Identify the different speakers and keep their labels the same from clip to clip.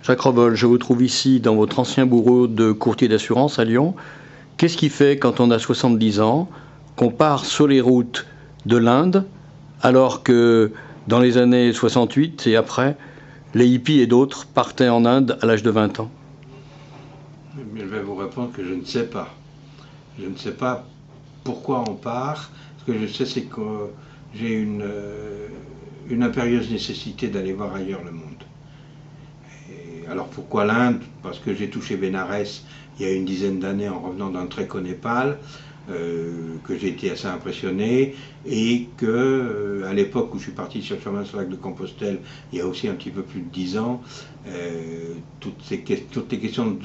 Speaker 1: Jacques Revol, je vous trouve ici dans votre ancien bureau de courtier d'assurance à Lyon. Qu'est-ce qui fait, quand on a 70 ans, qu'on part sur les routes de l'Inde, alors que dans les années 68 et après, les hippies et d'autres partaient en Inde à l'âge de 20 ans?
Speaker 2: Je vais vous répondre que je ne sais pas. Je ne sais pas pourquoi on part. Ce que je sais, c'est que j'ai une impérieuse nécessité d'aller voir ailleurs le monde. Et alors pourquoi l'Inde? Parce que j'ai touché Bénarès il y a une dizaine d'années en revenant d'un trek au Népal, que j'ai été assez impressionné, et que à l'époque où je suis parti sur le chemin sur le lac de Compostelle, il y a aussi un petit peu plus de 10 ans, toutes les questions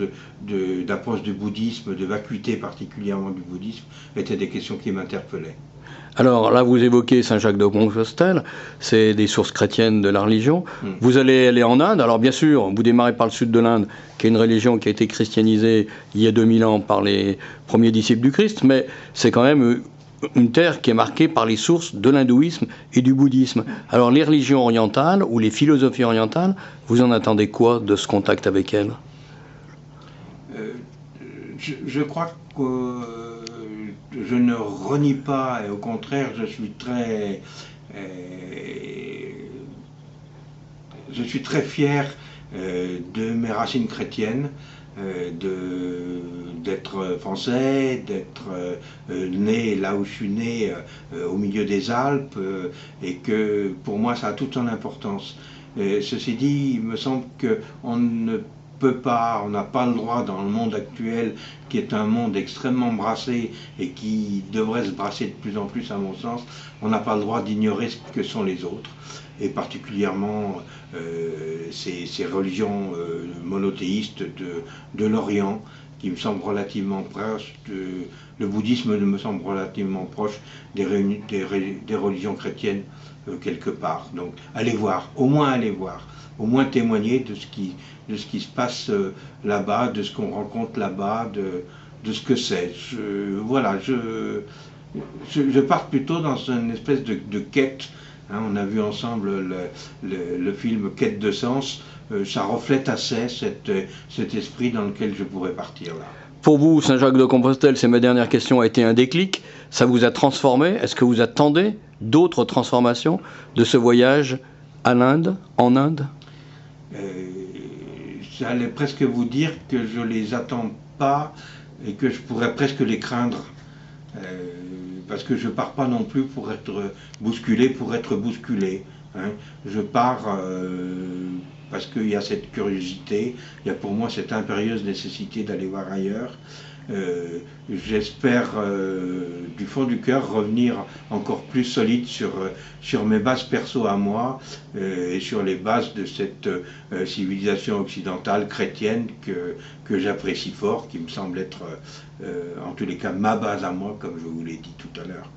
Speaker 2: d'approche du bouddhisme, de vacuité particulièrement du bouddhisme, étaient des questions qui m'interpellaient.
Speaker 1: Alors là, vous évoquez Saint-Jacques de Compostelle, c'est des sources chrétiennes de la religion. Vous allez aller en Inde, alors bien sûr, vous démarrez par le sud de l'Inde, qui est une religion qui a été christianisée il y a 2000 ans par les premiers disciples du Christ, mais c'est quand même une terre qui est marquée par les sources de l'hindouisme et du bouddhisme. Alors les religions orientales ou les philosophies orientales, vous en attendez quoi de ce contact avec elles?
Speaker 2: Je crois que je ne renie pas, et au contraire, je suis très fier de mes racines chrétiennes, d'être français, d'être né là où je suis né, au milieu des Alpes, et que pour moi ça a toute son importance. Ceci dit, il me semble qu'on ne peut pas, on n'a pas le droit dans le monde actuel, qui est un monde extrêmement brassé et qui devrait se brasser de plus en plus à mon sens, on n'a pas le droit d'ignorer ce que sont les autres, et particulièrement ces religions monothéistes de l'Orient, qui me semblent relativement proches, le bouddhisme me semble relativement proche des religions chrétiennes quelque part. Donc allez voir, au moins témoigner de ce qui se passe là-bas, de ce qu'on rencontre là-bas, de ce que c'est. Voilà, je pars plutôt dans une espèce de quête. Hein, on a vu ensemble le film Quête de sens. Ça reflète assez cet esprit dans lequel je pourrais partir là.
Speaker 1: Pour vous, Saint-Jacques de Compostelle, c'est ma dernière question, a été un déclic. Ça vous a transformé. Est-ce que vous attendez d'autres transformations de ce voyage à l'Inde, en Inde?
Speaker 2: J'allais presque vous dire que je les attends pas et que je pourrais presque les craindre. Parce que je pars pas non plus pour être bousculé. Hein. Je pars parce qu'il y a cette curiosité, il y a pour moi cette impérieuse nécessité d'aller voir ailleurs. J'espère du fond du cœur revenir encore plus solide sur mes bases perso à moi et sur les bases de cette civilisation occidentale chrétienne que j'apprécie fort, qui me semble être en tous les cas ma base à moi, comme je vous l'ai dit tout à l'heure.